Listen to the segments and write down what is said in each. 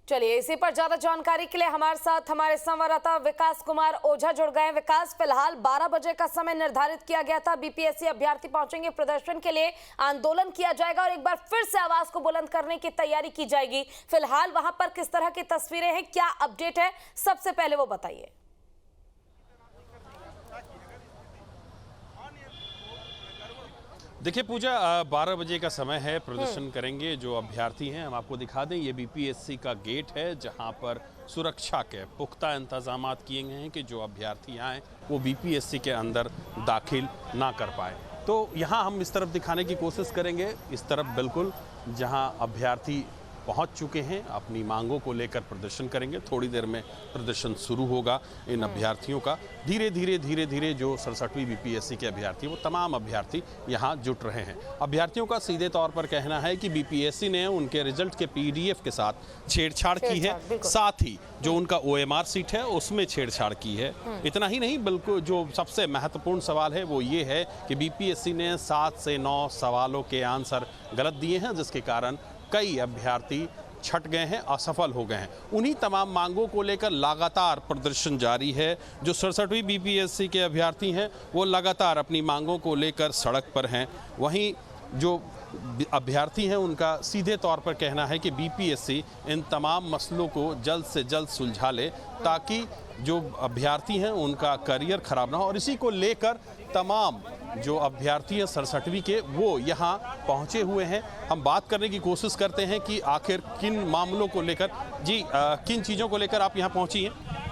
चलिए, इसी पर ज्यादा जानकारी के लिए हमारे साथ हमारे संवाददाता विकास कुमार ओझा जुड़ गए हैं। विकास, फिलहाल 12 बजे का समय निर्धारित किया गया था, बीपीएससी अभ्यर्थी पहुंचेंगे, प्रदर्शन के लिए आंदोलन किया जाएगा और एक बार फिर से आवाज को बुलंद करने की तैयारी की जाएगी। फिलहाल वहां पर किस तरह की तस्वीरें हैं, क्या अपडेट है, सबसे पहले वो बताइए। देखिए पूजा, 12 बजे का समय है, प्रदर्शन करेंगे जो अभ्यर्थी हैं। हम आपको दिखा दें, ये बीपीएससी का गेट है जहां पर सुरक्षा के पुख्ता इंतजाम किए गए हैं कि जो अभ्यर्थी आए वो बीपीएससी के अंदर दाखिल ना कर पाए। तो यहाँ हम इस तरफ दिखाने की कोशिश करेंगे, इस तरफ बिल्कुल जहां अभ्यर्थी पहुंच चुके हैं, अपनी मांगों को लेकर प्रदर्शन करेंगे। थोड़ी देर में प्रदर्शन शुरू होगा इन अभ्यर्थियों का। धीरे धीरे जो 67वीं बीपीएससी के अभ्यर्थी, वो तमाम अभ्यर्थी यहां जुट रहे हैं। अभ्यर्थियों का सीधे तौर पर कहना है कि बीपीएससी ने उनके रिजल्ट के पीडीएफ के साथ छेड़छाड़ की है, साथ ही जो उनका ओएमआर सीट है उसमें छेड़छाड़ की है। इतना ही नहीं, बिल्कुल जो सबसे महत्वपूर्ण सवाल है वो ये है कि बीपीएससी ने 7 से 9 सवालों के आंसर गलत दिए हैं, जिसके कारण कई अभ्यर्थी छट गए हैं, असफल हो गए हैं। उन्हीं तमाम मांगों को लेकर लगातार प्रदर्शन जारी है। जो 67वीं बीपीएससी के अभ्यर्थी हैं वो लगातार अपनी मांगों को लेकर सड़क पर हैं। वहीं जो अभ्यर्थी हैं उनका सीधे तौर पर कहना है कि बीपीएससी इन तमाम मसलों को जल्द से जल्द सुलझा ले, ताकि जो अभ्यर्थी हैं उनका करियर खराब ना हो। और इसी को लेकर तमाम जो अभ्यर्थी हैं 67वीं के, वो यहाँ पहुँचे हुए हैं। हम बात करने की कोशिश करते हैं कि आखिर किन मामलों को लेकर, जी किन चीज़ों को लेकर आप यहाँ पहुँची हैं?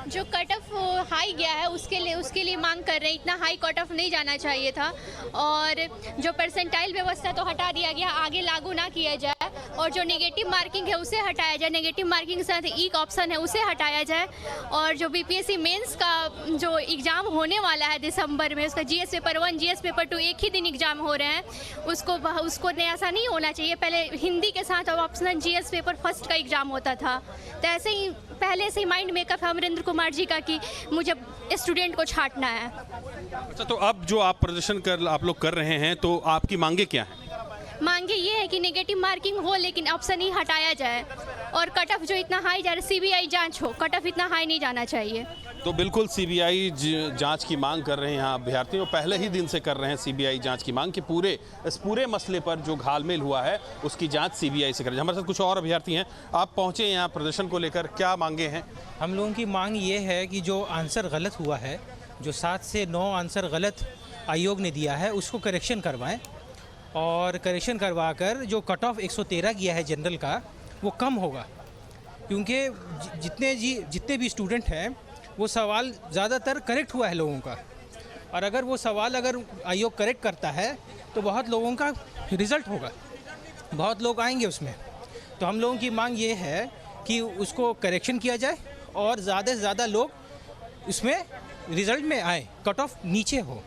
जो कट ऑफ हाई गया है उसके लिए मांग कर रहे हैं। इतना हाई कट ऑफ नहीं जाना चाहिए था, और जो परसेंटाइल व्यवस्था तो हटा दिया गया, आगे लागू ना किया जाए, और जो नेगेटिव मार्किंग है उसे हटाया जाए। नेगेटिव मार्किंग के साथ एक ऑप्शन है उसे हटाया जाए, और जो बीपीएससी मेंस का जो एग्ज़ाम होने वाला है दिसंबर में, उसका जीएस पेपर 1 जीएस पेपर 2 एक ही दिन एग्ज़ाम हो रहे हैं, उसको ऐसा नहीं होना चाहिए। पहले हिंदी के साथ अब ऑप्शनल जीएस पेपर फर्स्ट का एग्ज़ाम होता था, तो ऐसे ही पहले से ही माइंड मेकअप है अमरिंदर कुमार जी का कि मुझे स्टूडेंट को छांटना है। अच्छा, तो अब जो आप प्रदर्शन आप लोग कर रहे हैं, तो आपकी मांगे क्या हैं? मांगे ये है कि नेगेटिव मार्किंग हो लेकिन ऑप्शन ही हटाया जाए, और कट ऑफ जो इतना हाई जा रहा है, सीबीआई जांच हो, कट ऑफ इतना हाई नहीं जाना चाहिए। तो बिल्कुल सीबीआई जांच की मांग कर रहे हैं यहाँ अभ्यर्थी, और पहले ही दिन से कर रहे हैं सीबीआई जांच की मांग कि इस पूरे मसले पर जो घालमेल हुआ है उसकी जांच सीबीआई से करें। हमारे साथ कुछ और अभ्यर्थी हैं, आप पहुँचे यहाँ प्रदर्शन को लेकर, क्या मांगे हैं? हम लोगों की मांग ये है कि जो आंसर गलत हुआ है, जो 7 से 9 आंसर गलत आयोग ने दिया है, उसको करेक्शन करवाएं, और करेक्शन करवा कर जो कट ऑफ 113 किया है जनरल का, वो कम होगा। क्योंकि जितने भी स्टूडेंट हैं वो सवाल ज़्यादातर करेक्ट हुआ है लोगों का, और अगर वो सवाल आयोग करेक्ट करता है तो बहुत लोगों का रिज़ल्ट होगा, बहुत लोग आएंगे उसमें। तो हम लोगों की मांग ये है कि उसको करेक्शन किया जाए और ज़्यादा से ज़्यादा लोग इसमें रिज़ल्ट में आए, कट ऑफ नीचे हो।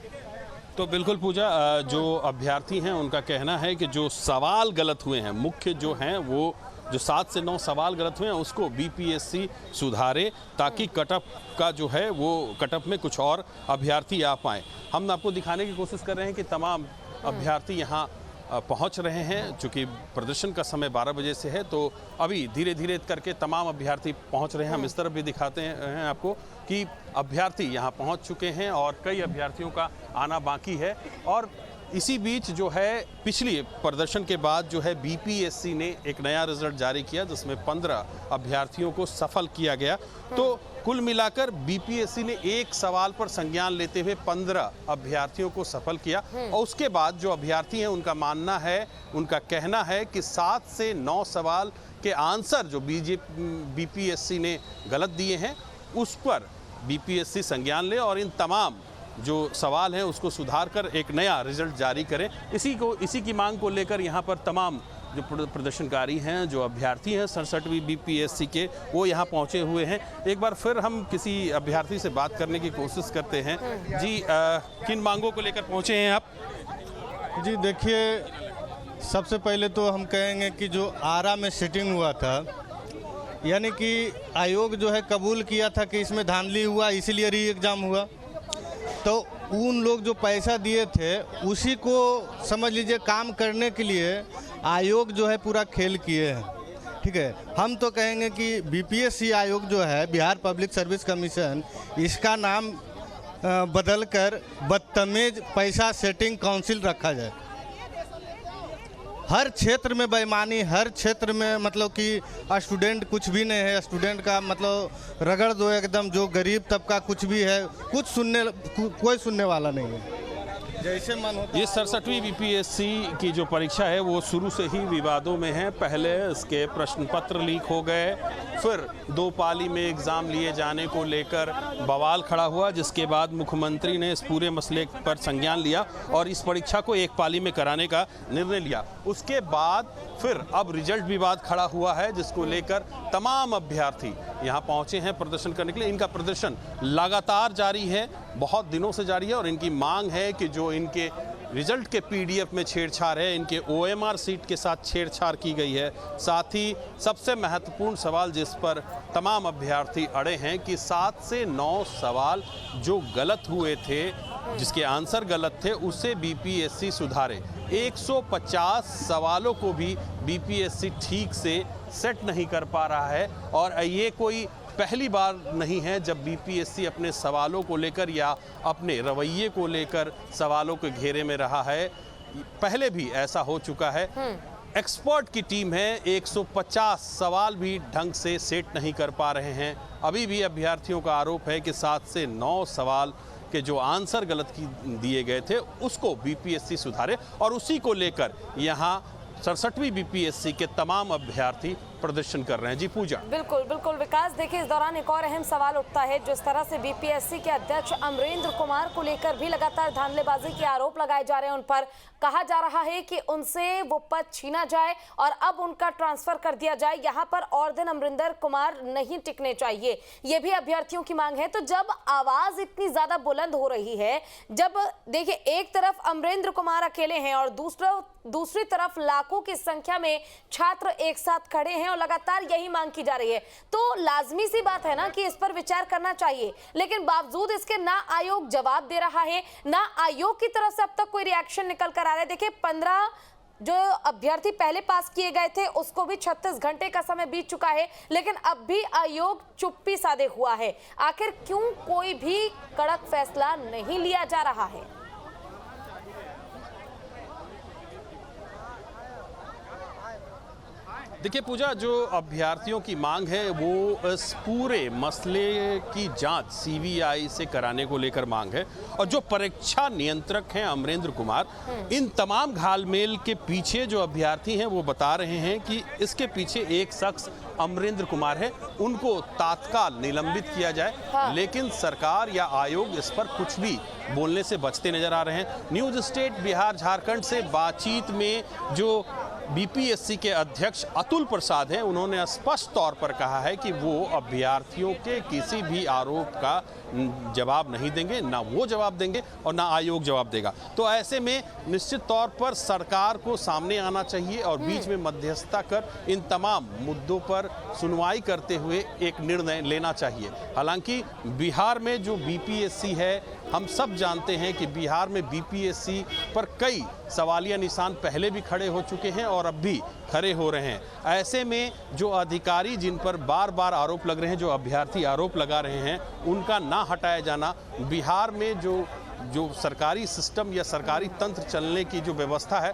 तो बिल्कुल पूजा, जो अभ्यर्थी हैं उनका कहना है कि जो सवाल गलत हुए हैं, मुख्य जो हैं वो जो 7 से 9 सवाल गलत हुए हैं उसको बीपीएससी सुधारे, ताकि कटअप का जो है वो कटअप में कुछ और अभ्यर्थी आ पाएँ। हम आपको दिखाने की कोशिश कर रहे हैं कि तमाम अभ्यर्थी यहाँ पहुंच रहे हैं। चूँकि प्रदर्शन का समय 12 बजे से है, तो अभी धीरे धीरे करके तमाम अभ्यर्थी पहुंच रहे हैं। हम इस तरफ भी दिखाते हैं आपको कि अभ्यर्थी यहां पहुंच चुके हैं और कई अभ्यर्थियों का आना बाकी है। और इसी बीच जो है पिछली प्रदर्शन के बाद जो है बीपीएससी ने एक नया रिजल्ट जारी किया, जिसमें 15 अभ्यर्थियों को सफल किया गया। तो कुल मिलाकर बीपीएससी ने एक सवाल पर संज्ञान लेते हुए 15 अभ्यर्थियों को सफल किया, और उसके बाद जो अभ्यर्थी हैं उनका मानना है, उनका कहना है कि 7 से 9 सवाल के आंसर जो बीपीएससी ने गलत दिए हैं उस पर बीपीएससी संज्ञान ले और इन तमाम जो सवाल हैं उसको सुधार कर एक नया रिजल्ट जारी करें। इसी की मांग को लेकर यहाँ पर तमाम जो प्रदर्शनकारी हैं, जो अभ्यर्थी हैं 67वीं बीपीएससी के, वो यहाँ पहुँचे हुए हैं। एक बार फिर हम किसी अभ्यर्थी से बात करने की कोशिश करते हैं। जी, किन मांगों को लेकर पहुँचे हैं आप? जी देखिए, सबसे पहले तो हम कहेंगे कि जो आरा में सिटिंग हुआ था, यानी कि आयोग जो है कबूल किया था कि इसमें धांधली हुआ, इसीलिए री एग्ज़ाम हुआ। तो उन लोग जो पैसा दिए थे उसी को समझ लीजिए काम करने के लिए आयोग जो है पूरा खेल किए हैं। ठीक है, हम तो कहेंगे कि बीपीएससी आयोग जो है, बिहार पब्लिक सर्विस कमीशन, इसका नाम बदलकर बदतमीज पैसा सेटिंग काउंसिल रखा जाए। हर क्षेत्र में बेईमानी, हर क्षेत्र में मतलब कि स्टूडेंट कुछ भी नहीं है, स्टूडेंट का मतलब रगड़ दो एकदम, जो गरीब तबका कुछ भी है, कोई सुनने वाला नहीं है, जैसे मन होता। ये 67वीं बीपीएससी की जो परीक्षा है वो शुरू से ही विवादों में है। पहले इसके प्रश्न पत्र लीक हो गए, फिर 2 पाली में एग्ज़ाम लिए जाने को लेकर बवाल खड़ा हुआ, जिसके बाद मुख्यमंत्री ने इस पूरे मसले पर संज्ञान लिया और इस परीक्षा को 1 पाली में कराने का निर्णय लिया। उसके बाद फिर अब रिजल्ट विवाद खड़ा हुआ है, जिसको लेकर तमाम अभ्यर्थी यहाँ पहुँचे हैं प्रदर्शन करने के लिए। इनका प्रदर्शन लगातार जारी है, बहुत दिनों से जारी है और इनकी मांग है कि जो इनके रिजल्ट के पीडीएफ में छेड़छाड़ है, इनके ओएमआर सीट के साथ छेड़छाड़ की गई है। साथ ही सबसे महत्वपूर्ण सवाल जिस पर तमाम अभ्यर्थी अड़े हैं कि 7 से 9 सवाल जो गलत हुए थे, जिसके आंसर गलत थे, उसे बीपीएससी सुधारे। 150 सवालों को भी बीपीएससी ठीक से सेट नहीं कर पा रहा है और ये कोई पहली बार नहीं है जब बीपीएससी अपने सवालों को लेकर या अपने रवैये को लेकर सवालों के घेरे में रहा है। पहले भी ऐसा हो चुका है। एक्सपर्ट की टीम है, 150 सवाल भी ढंग से सेट नहीं कर पा रहे हैं। अभी भी अभ्यर्थियों का आरोप है कि 7 से 9 सवाल के जो आंसर गलत दिए गए थे उसको बीपीएससी सुधारे और उसी को लेकर यहाँ 67वीं बीपीएससी के तमाम अभ्यर्थी प्रदर्शन कर रहे हैं। जी पूजा। बिल्कुल बिल्कुल विकास, देखिए इस दौरान एक और अहम सवाल उठता है। जिस तरह से बीपीएससी के अध्यक्ष अमरेंद्र कुमार को लेकर भी लगातार धांधलेबाजी के आरोप लगाए जा रहे हैं, उन पर कहा जा रहा है कि उनसे वो पद छीना जाए और अब उनका ट्रांसफर कर दिया जाए। यहाँ पर और दिन अमरिंदर कुमार नहीं टिकने चाहिए, ये भी अभ्यर्थियों की मांग है। तो जब आवाज इतनी ज्यादा बुलंद हो रही है, जब देखिए एक तरफ अमरेंद्र कुमार अकेले हैं और दूसरी तरफ लाखों की संख्या में छात्र एक साथ खड़े हैं और लगातार यही मांग की जा रही है, तो लाजमी सी बात है ना कि इस पर विचार करना चाहिए। लेकिन बावजूद इसके ना आयोग जवाब दे रहा है, ना आयोग की तरफ से अब तक कोई रिएक्शन निकल कर आ रहा है। देखिए 15 जो अभ्यर्थी पहले पास किए गए थे उसको भी 36 घंटे का समय बीत चुका है, लेकिन अब भी आयोग चुप्पी साधे हुआ है। आखिर क्यों कोई भी कड़क फैसला नहीं लिया जा रहा है? देखिए पूजा, जो अभ्यर्थियों की मांग है वो इस पूरे मसले की जांच सीबीआई से कराने को लेकर मांग है और जो परीक्षा नियंत्रक हैं अमरेंद्र कुमार, इन तमाम घालमेल के पीछे जो अभ्यर्थी हैं वो बता रहे हैं कि इसके पीछे एक शख्स अमरेंद्र कुमार है, उनको तात्काल निलंबित किया जाए। हाँ। लेकिन सरकार या आयोग इस पर कुछ भी बोलने से बचते नजर आ रहे हैं। न्यूज स्टेट बिहार झारखंड से बातचीत में जो बीपीएससी के अध्यक्ष अतुल प्रसाद हैं, उन्होंने स्पष्ट तौर पर कहा है कि वो अभ्यर्थियों के किसी भी आरोप का जवाब नहीं देंगे, ना वो जवाब देंगे और ना आयोग जवाब देगा। तो ऐसे में निश्चित तौर पर सरकार को सामने आना चाहिए और बीच में मध्यस्थता कर इन तमाम मुद्दों पर सुनवाई करते हुए एक निर्णय लेना चाहिए। हालांकि बिहार में जो बीपीएससी है, हम सब जानते हैं कि बिहार में बीपीएससी पर कई सवालिया निशान पहले भी खड़े हो चुके हैं और अब भी खड़े हो रहे हैं। ऐसे में जो अधिकारी जिन पर बार बार आरोप लग रहे हैं, जो अभ्यर्थी आरोप लगा रहे हैं, उनका ना हटाया जाना बिहार में जो सरकारी सिस्टम या सरकारी तंत्र चलने की जो व्यवस्था है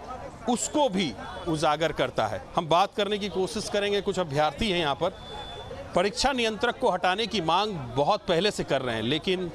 उसको भी उजागर करता है। हम बात करने की कोशिश करेंगे, कुछ अभ्यर्थी हैं यहाँ पर। परीक्षा नियंत्रक को हटाने की मांग बहुत पहले से कर रहे हैं, लेकिन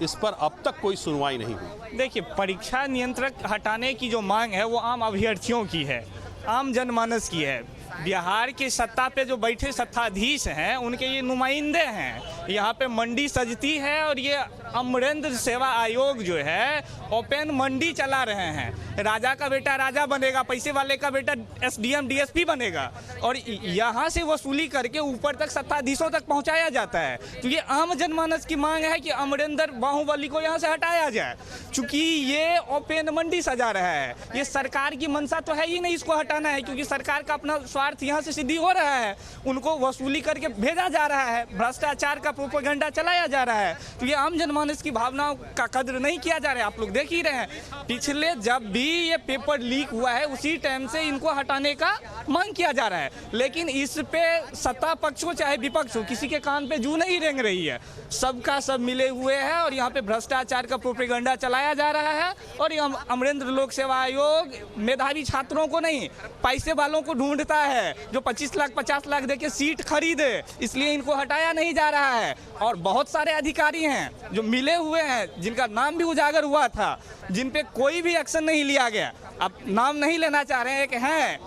इस पर अब तक कोई सुनवाई नहीं हुई। देखिए, परीक्षा नियंत्रक हटाने की जो मांग है वो आम अभ्यर्थियों की है, आम जनमानस की है। बिहार की सत्ता पे जो बैठे सत्ताधीश हैं उनके ये नुमाइंदे हैं। यहाँ पे मंडी सजती है और ये अमरेंद्र सेवा आयोग जो है ओपन मंडी चला रहे हैं। राजा का बेटा राजा बनेगा, पैसे वाले का बेटा एसडीएम डीएसपी बनेगा और यहाँ से वसूली करके ऊपर तक सत्ताधीशों तक पहुँचाया जाता है। तो ये आम जनमानस की मांग है कि अमरेंद्र बाहुबली को यहाँ से हटाया जाए, चूँकि ये ओपन मंडी सजा रहा है। ये सरकार की मंशा तो है ही नहीं इसको हटाना है, क्योंकि सरकार का अपना स्वार्थ यहाँ से सिद्धि हो रहा है। उनको वसूली करके भेजा जा रहा है, भ्रष्टाचार का प्रोपेगेंडा चलाया जा रहा है। तो ये आम जनमानस जनमानस की भावनाओं का कद्र नहीं किया जा रहा है। आप लोग देख ही रहे हैं, पिछले जब भी ये पेपर लीक हुआ है उसी टाइम से इनको हटाने का मांग किया जा रहा है, लेकिन इस पे सत्ता पक्ष हो चाहे विपक्ष हो, किसी के कान पे जू नहीं रेंग रही है। सबका सब मिले हुए हैं और यहाँ पे भ्रष्टाचार का प्रोपेगेंडा चलाया जा रहा है। और ये अमरेंद्र लोक सेवा आयोग मेधावी छात्रों को नहीं, पैसे वालों को ढूंढता है जो 25 लाख 50 लाख देके सीट खरीदे, इसलिए इनको हटाया नहीं जा रहा है। और बहुत सारे अधिकारी हैं जो मिले हुए हैं, जिनका नाम भी उजागर हुआ था, जिन पे कोई भी एक्शन नहीं लिया गया। अब नाम नहीं लेना चाह रहे हैं, एक हैं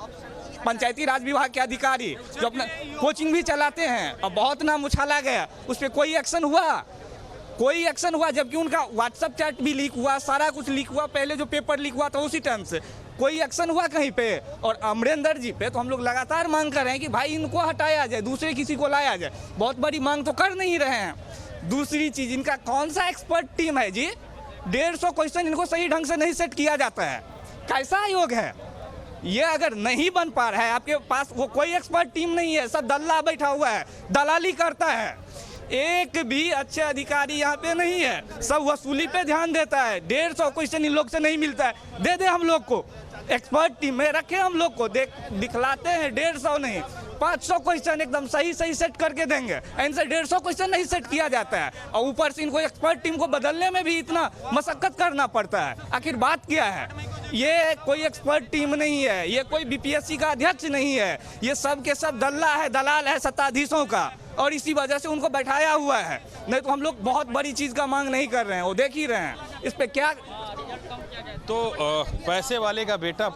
पंचायती राज विभाग के अधिकारी जो अपना कोचिंग भी चलाते हैं, और बहुत नाम उछाला गया, उस पर कोई एक्शन हुआ, जबकि उनका व्हाट्सएप चैट भी लीक हुआ, सारा कुछ लीक हुआ। पहले जो पेपर लीक हुआ था उसी टाइम से कोई एक्शन हुआ कहीं पे। और अमरेंद्र जी पे तो हम लोग लगातार मांग कर रहे हैं कि भाई इनको हटाया जाए, दूसरे किसी को लाया जाए। बहुत बड़ी मांग तो कर नहीं रहे हैं। दूसरी चीज, इनका कौन सा एक्सपर्ट टीम है जी? 150 क्वेश्चन इनको सही ढंग से नहीं सेट किया जाता है। कैसा आयोग है ये? अगर नहीं बन पा रहा है, आपके पास वो कोई एक्सपर्ट टीम नहीं है, सब दल्ला बैठा हुआ है, दलाली करता है। एक भी अच्छे अधिकारी यहाँ पे नहीं है, सब वसूली पे ध्यान देता है। 150 क्वेश्चन इन लोग से नहीं मिलता है, दे दे हम लोग को, एक्सपर्ट टीम में रखे हम लोग को, दिखलाते हैं 150 नहीं 500 क्वेश्चन एकदम सही सेट करके देंगे। इनसे 150 क्वेश्चन नहीं सेट किया जाता है, और ऊपर से इनको एक्सपर्ट टीम को बदलने में भी इतना मशक्कत करना पड़ता है। आखिर बात क्या है? ये कोई एक्सपर्ट टीम नहीं है, ये कोई बीपीएससी का अध्यक्ष नहीं है, ये सब के सब दल्ला है, दलाल है सत्ताधीशों का, और इसी वजह से उनको बैठाया हुआ है। नहीं तो हम लोग बहुत बड़ी चीज का मांग नहीं कर रहे हैं, वो देख ही रहे हैं। इस पे क्या तो पैसे वाले का बेटा,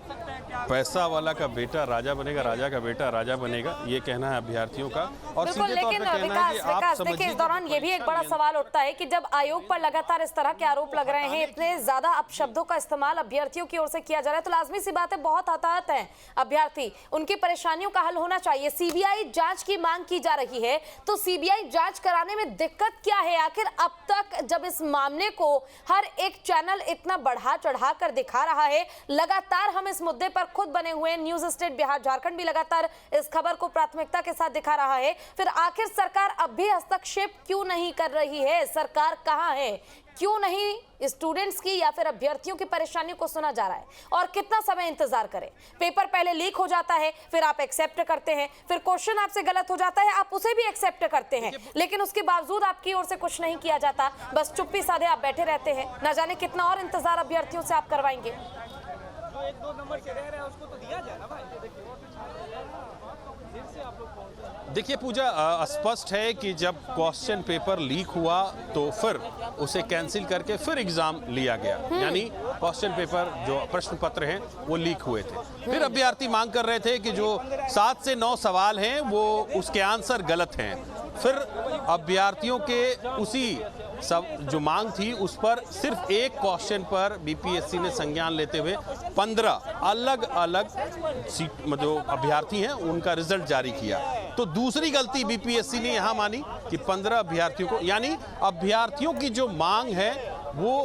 पैसा वाला का बेटा राजा बनेगा, राजा का बेटा राजा बनेगा, ये कहना है अभ्यर्थियों का। और बिल्कुल, सीधे तौर लेकिन पे कहना है कि आप विकास समझिए देखिए, इस दौरान ये भी एक बड़ा सवाल उठता है कि जब आयोग पर लगातार इस तरह के आरोप लग रहे हैं, इतने ज्यादा अपशब्दों का इस्तेमाल अभ्यर्थियों की ओर से किया जा रहा है, तो लाजमी सी बात है बहुत हताहत है अभ्यर्थी, उनकी परेशानियों का हल होना चाहिए। सीबीआई जांच की मांग की जा रही है, तो सीबीआई जांच कराने में दिक्कत क्या है? आखिर अब तक जब इस मामले को हर एक चैनल इतना बढ़ा चढ़ा कर दिखा रहा है, लगातार हम इस मुद्दे पर खुद बने हुए, न्यूज स्टेट बिहार झारखंड भी लगातार इस खबर को प्राथमिकता के साथ दिखा रहा है, फिर आखिर सरकार अब भी हस्तक्षेप क्यों नहीं कर रही है? सरकार कहां है? क्यों नहीं स्टूडेंट्स की या फिर अभ्यर्थियों की परेशानियों को सुना जा रहा है? और कितना समय इंतजार करें? पेपर पहले लीक हो जाता है, फिर आप एक्सेप्ट करते हैं, फिर क्वेश्चन आपसे गलत हो जाता है, आप उसे भी एक्सेप्ट करते हैं, लेकिन उसके बावजूद आपकी ओर से कुछ नहीं किया जाता, बस चुप्पी साधे आप बैठे रहते हैं। न जाने कितना और इंतजार अभ्यर्थियों से आप करवाएंगे। 1-2 नंबर के रह रहे हैं उसको तो दिया जाए ना भाई। देखिए पूजा, स्पष्ट है कि जब क्वेश्चन पेपर लीक हुआ तो फिर उसे कैंसिल करके फिर एग्जाम लिया गया, यानी क्वेश्चन पेपर जो प्रश्न पत्र हैं वो लीक हुए थे। फिर अभ्यर्थी मांग कर रहे थे कि जो 7 से 9 सवाल हैं वो उसके आंसर गलत हैं। फिर अभ्यर्थियों के उसी सब जो मांग थी उस पर सिर्फ एक क्वेश्चन पर बीपीएससी ने संज्ञान लेते हुए 15 अलग अलग सीट जो अभ्यर्थी हैं उनका रिजल्ट जारी किया। तो दूसरी गलती बीपीएससी ने यहां मानी कि 15 अभ्यर्थियों को, यानी अभ्यर्थियों की जो मांग है वो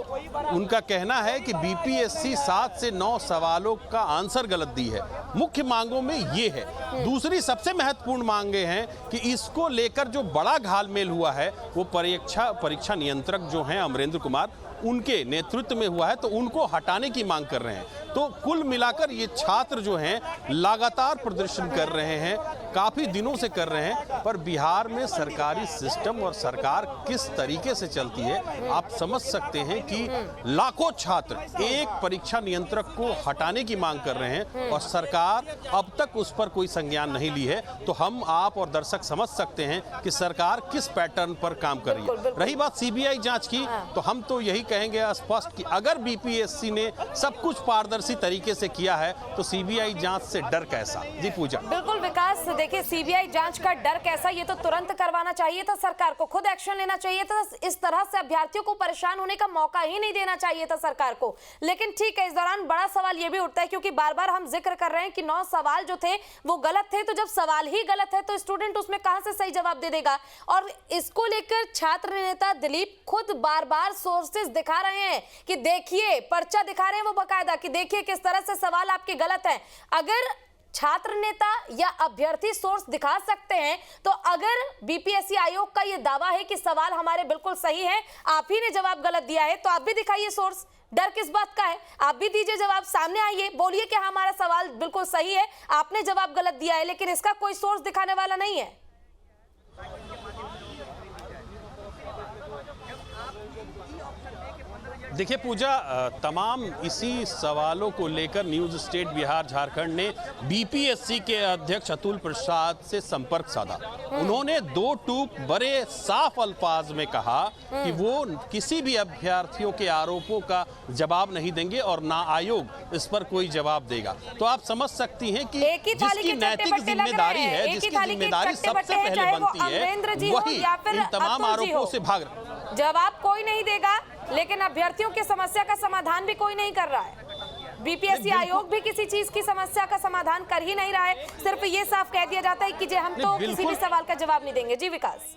उनका कहना है कि बीपीएससी 7 से 9 सवालों का आंसर गलत दी है। मुख्य मांगों में ये है। दूसरी सबसे महत्वपूर्ण मांगे हैं कि इसको लेकर जो बड़ा घालमेल हुआ है वो परीक्षा नियंत्रक जो हैं अमरेंद्र कुमार, उनके नेतृत्व में हुआ है, तो उनको हटाने की मांग कर रहे हैं। तो कुल मिलाकर ये छात्र जो हैं लगातार प्रदर्शन कर रहे हैं, काफ़ी दिनों से कर रहे हैं, पर बिहार में सरकारी सिस्टम और सरकार किस तरीके से चलती है आप समझ सकते हैं कि लाखों छात्र एक परीक्षा नियंत्रक को हटाने की मांग कर रहे हैं और सरकार अब तक उस पर कोई संज्ञान नहीं ली है। तो हम, आप और दर्शक समझ सकते हैं कि सरकार किस पैटर्न पर काम कर रही है। रही बात सीबीआई जांच की, तो हम तो यही कहेंगे स्पष्ट कि अगर बीपीएससी ने सब कुछ पारदर्शी तरीके से किया है तो सीबीआई जांच से डर कैसा? जी पूजा। बिल्कुल विकास, देखिए सीबीआई जांच का डर कैसा, ये तो तुरंत करवाना चाहिए था, सरकार को खुद एक्शन लेना चाहिए था। इस तरह से अभ्यर्थियों को परेशान होने का मौका ही नहीं देना चाहिए था सरकार को। लेकिन ठीक है, इस दौरान बड़ा सवाल ये भी उठता है क्योंकि बार बार हम जिक्र कर रहे हैं कि 9 सवाल जो थे वो गलत थे, तो जब सवाल ही गलत है तो स्टूडेंट उसमें कहां से सही जवाब दे देगा? और इसको लेकर छात्र नेता दिलीप खुद बार बार सोर्सेस दिखा रहे हैं कि देखिए, पर्चा दिखा रहे हैं वो बकायदा कि देखिए किस तरह से सवाल आपके गलत हैं। अगर छात्र नेता या अभ्यर्थी सोर्स दिखा सकते हैं, तो अगर बीपीएससी आयोग का यह दावा है कि सवाल हमारे बिल्कुल सही है, आप ही ने जवाब गलत दिया है, तो आप भी दिखाइए सोर्स। डर किस बात का है? आप भी दीजिए जवाब, सामने आइए, बोलिए कि हमारा सवाल बिल्कुल सही है, आपने जवाब गलत दिया है, लेकिन इसका कोई सोर्स दिखाने वाला नहीं है। देखिए पूजा, तमाम इसी सवालों को लेकर न्यूज स्टेट बिहार झारखंड ने बीपीएससी के अध्यक्ष अतुल प्रसाद से संपर्क साधा। उन्होंने दो टूक बड़े साफ अल्फाज में कहा कि वो किसी भी अभ्यर्थियों के आरोपों का जवाब नहीं देंगे और ना आयोग इस पर कोई जवाब देगा। तो आप समझ सकती हैं कि जिसकी नैतिक जिम्मेदारी है, जिसकी जिम्मेदारी सबसे पहले बनती है, वही इन तमाम आरोपों से भाग रहा है। जवाब कोई नहीं देगा, लेकिन अभ्यर्थियों की समस्या का समाधान भी कोई नहीं कर रहा है। बीपीएससी आयोग भी किसी चीज की समस्या का समाधान कर ही नहीं रहा है। सिर्फ ये साफ कह दिया जाता है कि जे हम तो किसी भी सवाल का जवाब नहीं देंगे। जी विकास।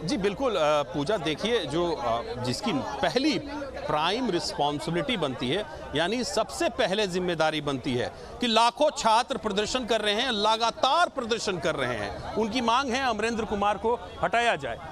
जी बिल्कुल पूजा, देखिए जो जिसकी पहली प्राइम रिस्पॉन्सिबिलिटी बनती है, यानी सबसे पहले जिम्मेदारी बनती है कि लाखों छात्र प्रदर्शन कर रहे हैं, लगातार प्रदर्शन कर रहे हैं, उनकी मांग है अमरेंद्र कुमार को हटाया जाए।